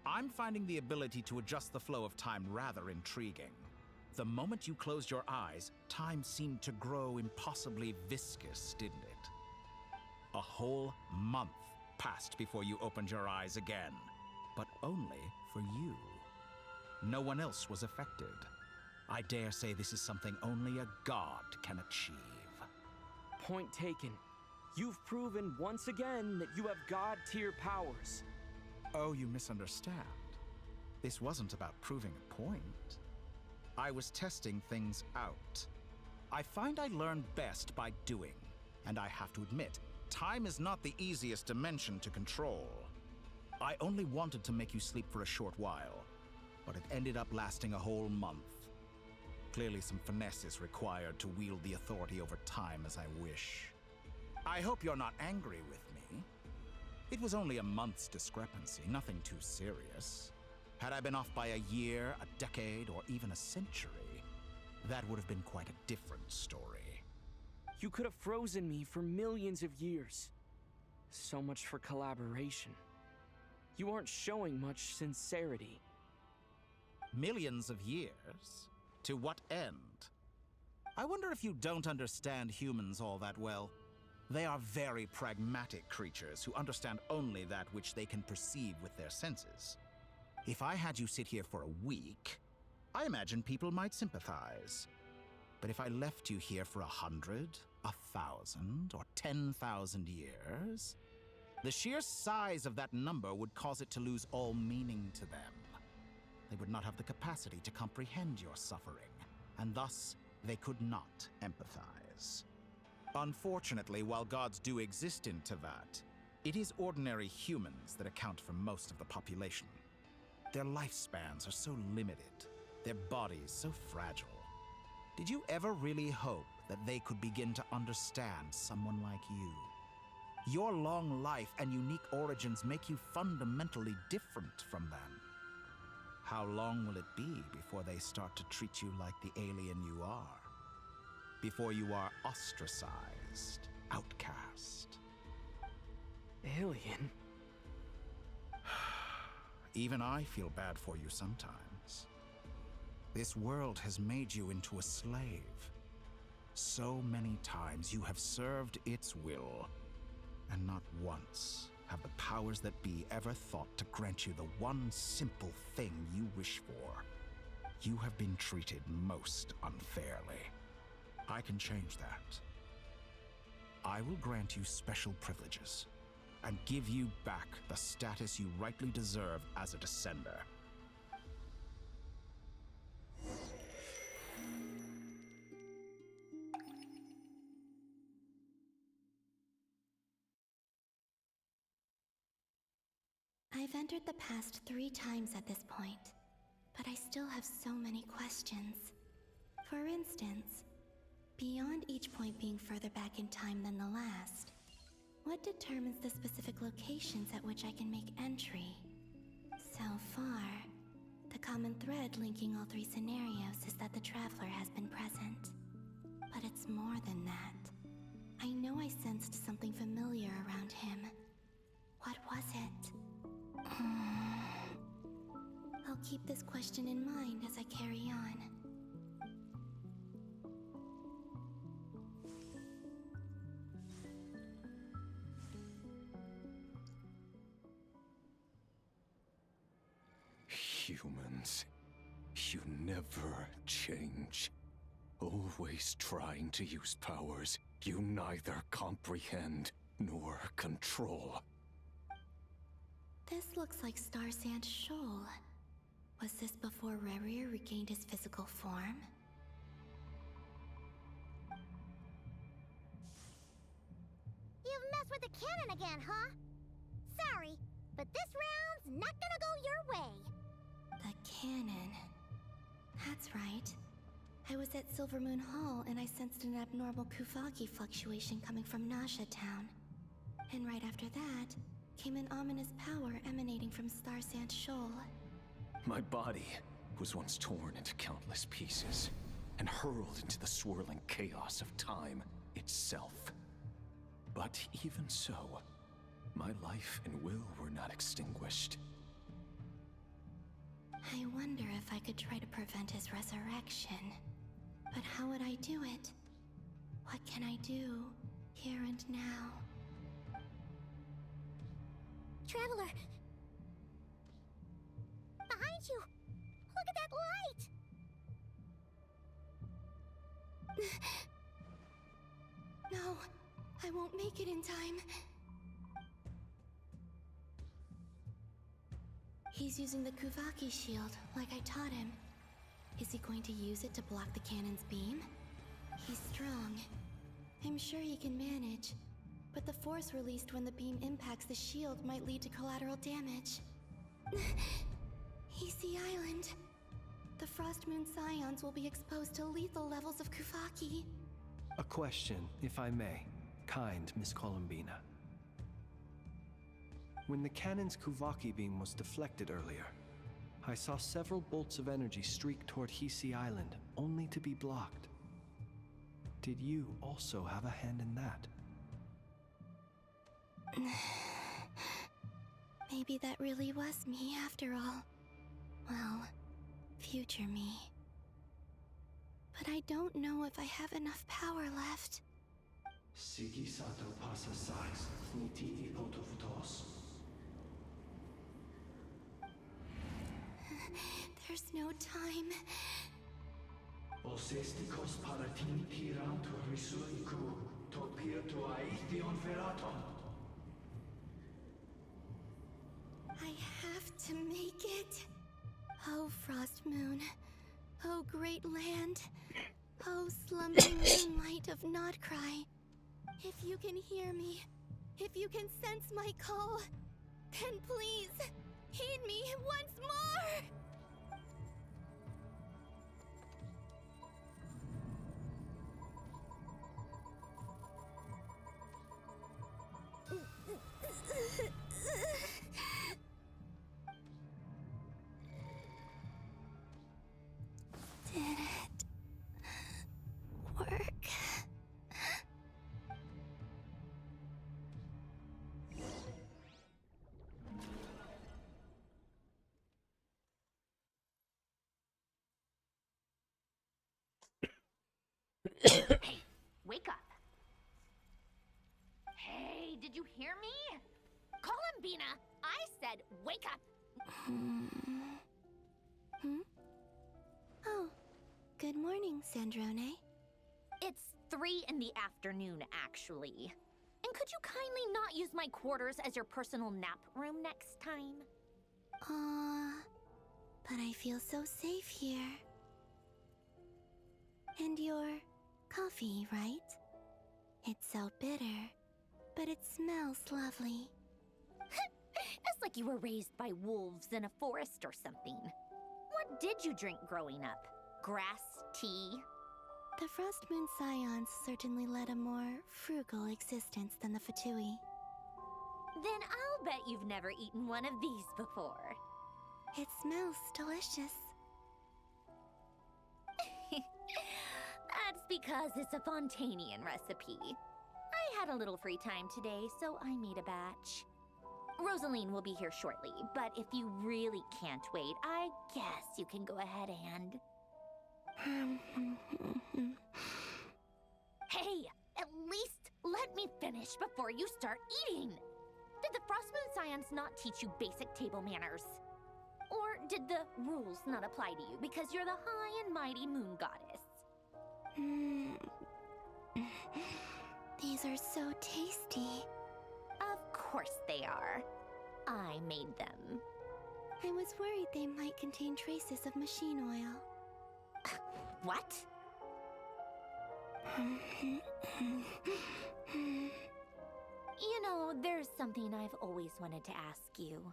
I'm finding the ability to adjust the flow of time rather intriguing. The moment you closed your eyes, time seemed to grow impossibly viscous, didn't it? A whole month passed before you opened your eyes again, but only for you. No one else was affected. I dare say this is something only a god can achieve. Point taken. You've proven once again that you have god-tier powers. Oh, you misunderstand. This wasn't about proving a point. I was testing things out. I find I learn best by doing, and I have to admit, time is not the easiest dimension to control. I only wanted to make you sleep for a short while, but it ended up lasting a whole month. Clearly some finesse is required to wield the authority over time as I wish. I hope you're not angry with me. It was only a month's discrepancy, nothing too serious. Had I been off by a year, a decade, or even a century, that would have been quite a different story. You could have frozen me for millions of years. So much for collaboration. You aren't showing much sincerity. Millions of years? To what end? I wonder if you don't understand humans all that well. They are very pragmatic creatures who understand only that which they can perceive with their senses. If I had you sit here for a week, I imagine people might sympathize. But if I left you here for 100, 1,000, or 10,000 years, the sheer size of that number would cause it to lose all meaning to them. They would not have the capacity to comprehend your suffering, and thus they could not empathize. Unfortunately, while gods do exist in Tevat, it is ordinary humans that account for most of the population. Their lifespans are so limited, their bodies so fragile. Did you ever really hope that they could begin to understand someone like you? Your long life and unique origins make you fundamentally different from them. How long will it be before they start to treat you like the alien you are? Before you are ostracized, outcast? Alien? Even I feel bad for you sometimes. This world has made you into a slave. So many times you have served its will, and not once have the powers that be ever thought to grant you the one simple thing you wish for. You have been treated most unfairly. I can change that. I will grant you special privileges and give you back the status you rightly deserve as a descender. I've entered the past 3 times at this point, but I still have so many questions. For instance, beyond each point being further back in time than the last, what determines the specific locations at which I can make entry? So far, the common thread linking all 3 scenarios is that the Traveler has been present. But it's more than that. I know I sensed something familiar around him. What was it? I'll keep this question in mind as I carry on. Humans, you never change. Always trying to use powers you neither comprehend nor control. This looks like Star Sand Shoal. Was this before Rerir regained his physical form? You've messed with the cannon again, huh? Sorry, but this round's not gonna go your way. The cannon. That's right. I was at Silver Moon Hall and I sensed an abnormal Kuvagi fluctuation coming from Nasha Town. And right after that, came an ominous power emanating from Star Sand Shoal. My body was once torn into countless pieces and hurled into the swirling chaos of time itself. But even so, my life and will were not extinguished. I wonder if I could try to prevent his resurrection. But how would I do it? What can I do, here and now? Traveler! Behind you! Look at that light! No, I won't make it in time. He's using the Kuvaki shield, like I taught him. Is he going to use it to block the cannon's beam? He's strong. I'm sure he can manage. But the force released when the beam impacts the shield might lead to collateral damage. Easy Island. The Frost Moon Scions will be exposed to lethal levels of Kuvaki. A question, if I may, kind Miss Columbina. When the cannon's Kuvaki beam was deflected earlier, I saw several bolts of energy streak toward Hisi Island, only to be blocked. Did you also have a hand in that? Maybe that really was me after all. Well, future me. But I don't know if I have enough power left. Sigi sato pasa sais, niti ipotofutos. There's no time. Osestikos paratini tiranto risuiku, topirto aithion feraton. I have to make it. Oh, Frost Moon. Oh, great land. Oh, slumbering moonlight of Nodcry. If you can hear me, if you can sense my call, then please, heed me once more! Did it work? Hey, wake up. Hey, did you hear me? Columbina, I said wake up. Oh, good morning, Sandrone. It's 3 in the afternoon, actually. And could you kindly not use my quarters as your personal nap room next time? But I feel so safe here. And your coffee, right? It's so bitter, but it smells lovely. It's like you were raised by wolves in a forest or something. What did you drink growing up? Grass tea? The Frost Moon Scions certainly led a more frugal existence than the Fatui. Then I'll bet you've never eaten one of these before. It smells delicious. That's because it's a Fontanian recipe. I had a little free time today, so I made a batch. Rosaline will be here shortly, but if you really can't wait, I guess you can go ahead and... Hey, at least let me finish before you start eating! Did the Frost Moon Scions not teach you basic table manners? Or did the rules not apply to you because you're the high and mighty moon goddess? These are so tasty. Of course they are. I made them. I was worried they might contain traces of machine oil. What? You know, there's something I've always wanted to ask you.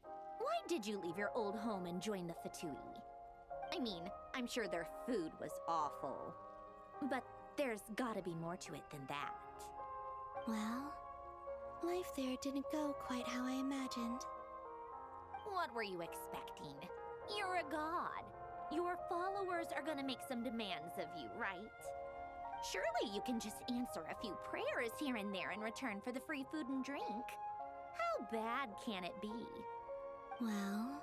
Why did you leave your old home and join the Fatui? I mean, I'm sure their food was awful. But there's gotta be more to it than that. Well, life there didn't go quite how I imagined. What were you expecting? You're a god. Your followers are gonna make some demands of you, right? Surely you can just answer a few prayers here and there in return for the free food and drink. How bad can it be? Well,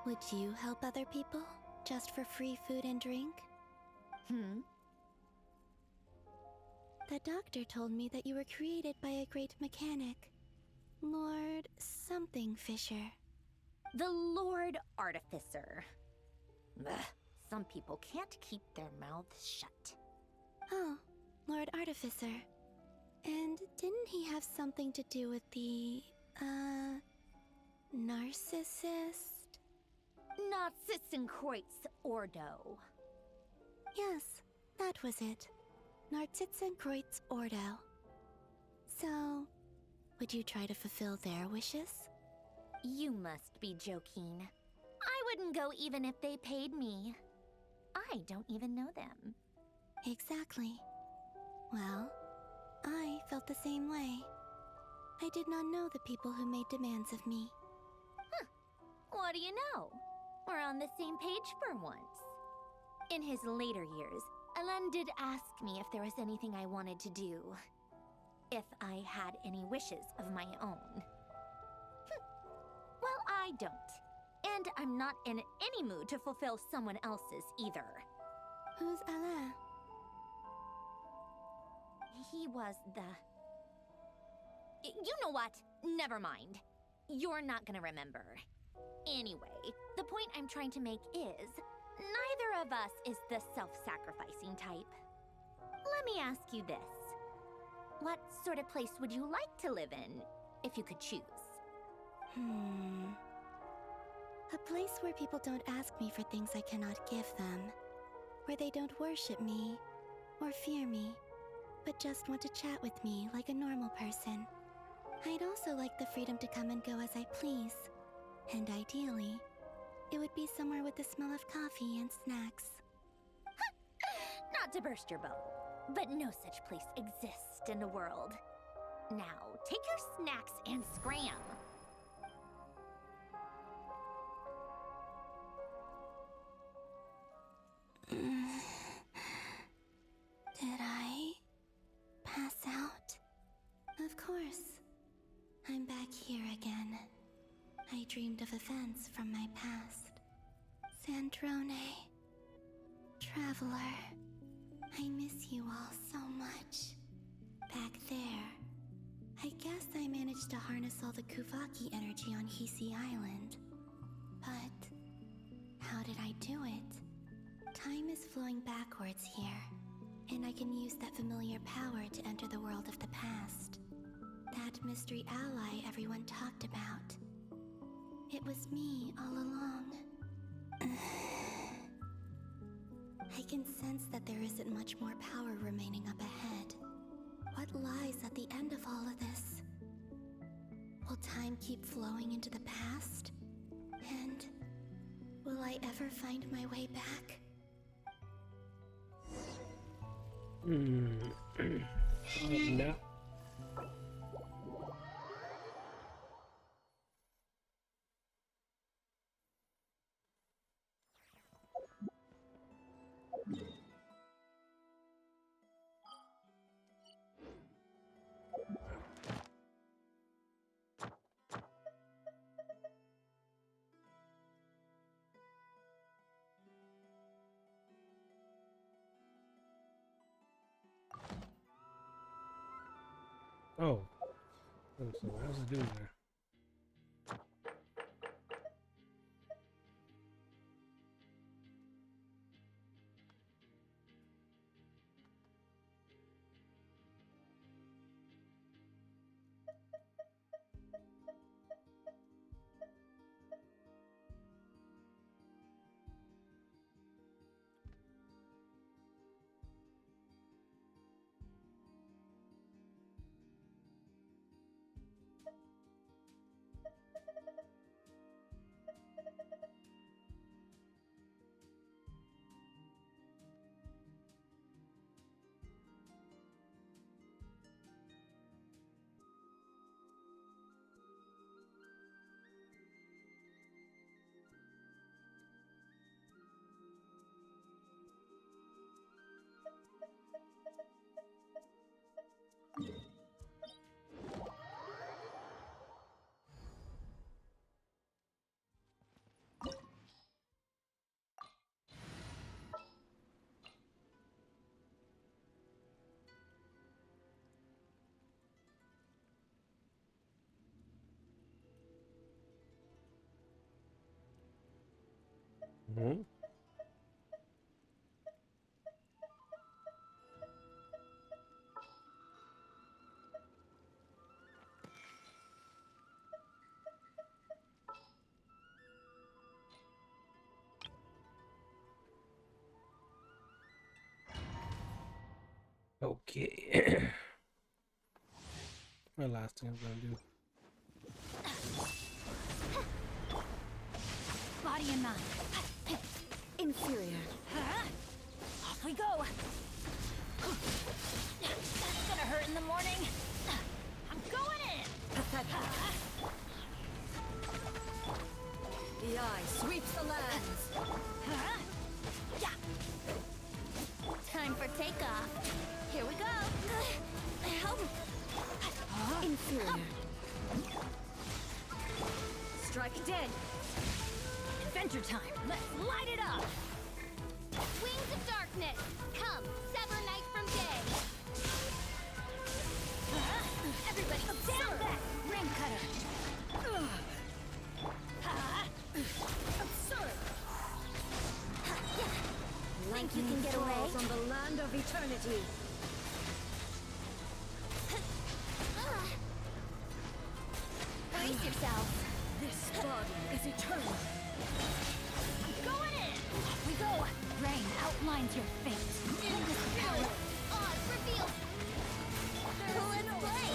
would you help other people just for free food and drink? The doctor told me that you were created by a great mechanic, Lord something Fisher. The Lord Artificer. Ugh, some people can't keep their mouths shut. Oh, Lord Artificer. And didn't he have something to do with the, narcissist? Narcissenkreuz Ordo. Yes, that was it. Narcissenkreuz Ordo. So, would you try to fulfill their wishes? You must be joking. I wouldn't go even if they paid me. I don't even know them. Exactly. Well, I felt the same way. I did not know the people who made demands of me. Huh. What do you know? We're on the same page for once. In his later years, Alan did ask me if there was anything I wanted to do. If I had any wishes of my own. Well, I don't. And I'm not in any mood to fulfill someone else's either. Who's Alain? He was the... You know what? Never mind. You're not gonna remember. Anyway, the point I'm trying to make is, neither of us is the self-sacrificing type. Let me ask you this. What sort of place would you like to live in, if you could choose? A place where people don't ask me for things I cannot give them. Where they don't worship me, or fear me, but just want to chat with me like a normal person. I'd also like the freedom to come and go as I please. And ideally, it would be somewhere with the smell of coffee and snacks. Not to burst your bubble, but no such place exists in the world. Now, take your snacks and scram. Did I pass out? Of course. I'm back here again. I dreamed of events from my past. Sandrone. Traveler. I miss you all so much. Back there. I guess I managed to harness all the Kuvaki energy on Hisi Island. But how did I do it? Time is flowing backwards here, and I can use that familiar power to enter the world of the past. That mystery ally everyone talked about. It was me all along. I can sense that there isn't much more power remaining up ahead. What lies at the end of all of this? Will time keep flowing into the past? And will I ever find my way back? No. Oh. So what else is doing there? Hmm? Okay. My last thing I'm gonna do. Body and mind. Inferior. Off we go. That's gonna hurt in the morning. I'm going in. Pathetic. The eye sweeps the lands. Yeah. Time for takeoff. Here we go. Help. Inferior. Strike dead. Adventure time. Let's light it up. Wings of darkness, come, sever night from day. Everybody, down back. Ring cutter. Absurd. Think you can get away? From the land of eternity. Brace yourself. This body is eternal. I'm going in. Off we go. Rain outlines your fate. Oz, reveal. Let's play.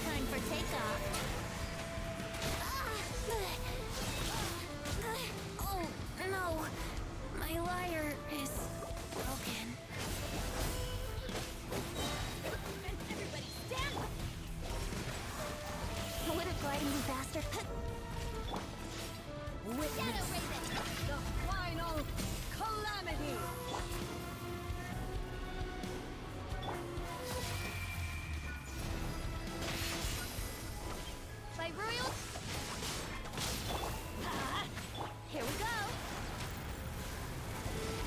Time for takeoff. Oh, no. My lyre is broken. Everybody stand! Would a gliding be faster? Shadow Raven. The final calamity. By royal. Here we go.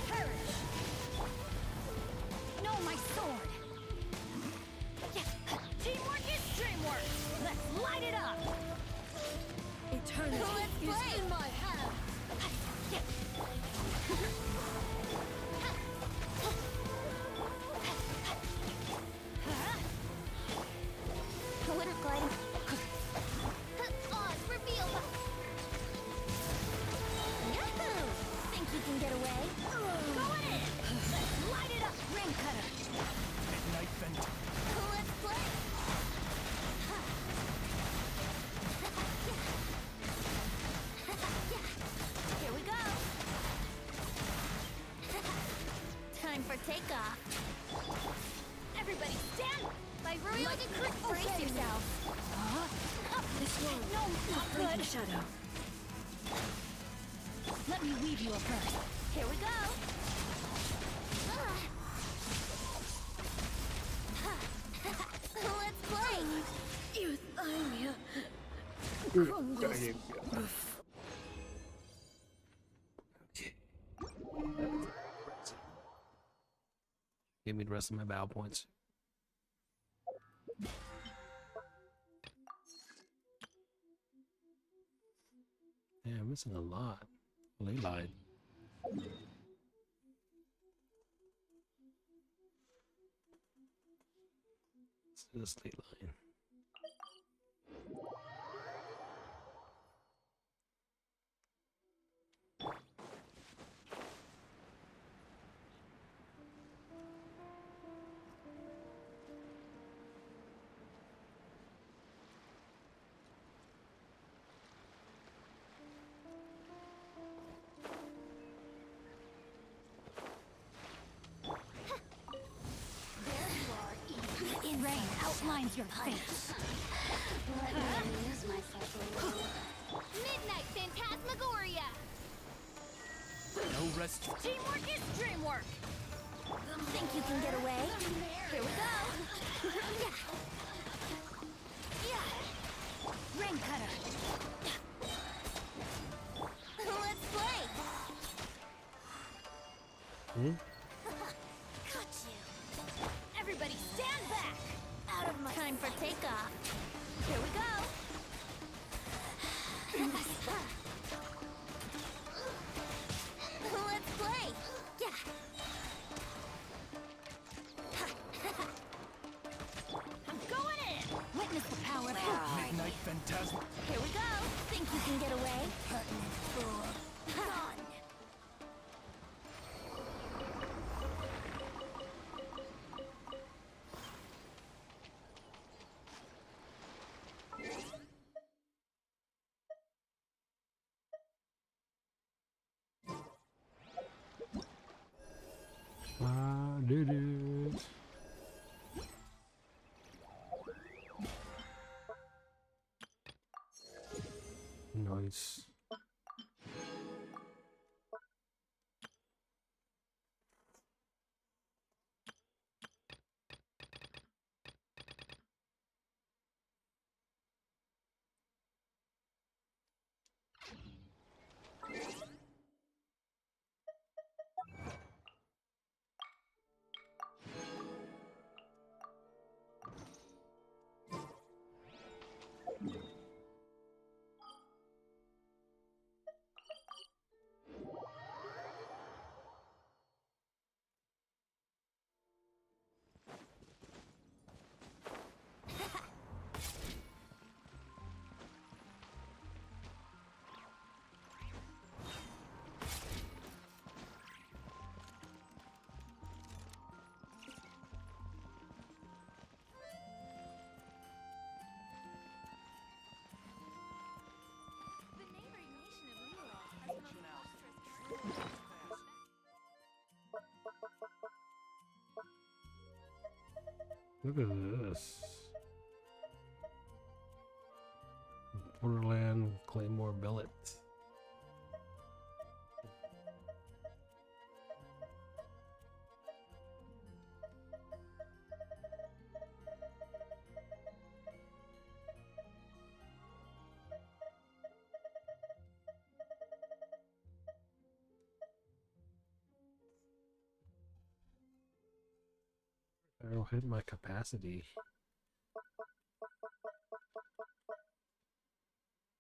Perish. No, my sword. Yeah. Teamwork is dreamwork. Let's light it up. Eternity Let's is play. in my hand. Would a gliding. Oz, reveal. Yahoo! Think you can get away? Going in. Let's light it up. Ring cutter. Midnight Vent. Let's play. Here we go. Time for takeoff. Everybody stand! By royal decree. Brace yourself. This world. No, not Breaking good. shadow. Let me weave you a purse. Here we go. Let's play. Euthymia. Okay. Give me the rest of my battle points. Yeah, I'm missing a lot. Well, they lied. This is a state line. Rain outlines your fate. Let me amuse myself a little. Midnight Phantasmagoria. No rest. Teamwork is dreamwork. Think you can get away? Here we go. Yeah. Ring cutter. Let's play. Hmm? Got you. Everybody stand back. Out of my time for takeoff. Here we go. phantasm. Here we go. Think you can get away? Gone. I did it. Nice. Look at this. Borderland Claymore Billet. I'll hit my capacity.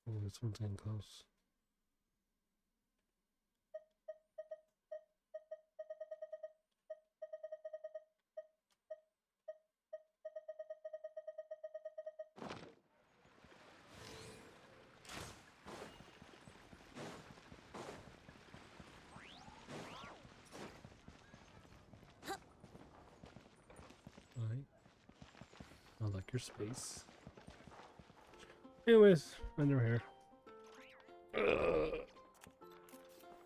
Oh, this one's getting close. Alright. I like your space. Anyways, under here.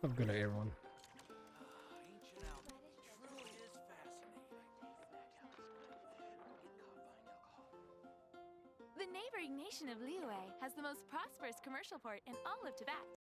I'm good at everyone. The neighboring nation of Liyue has the most prosperous commercial port in all of Tibet.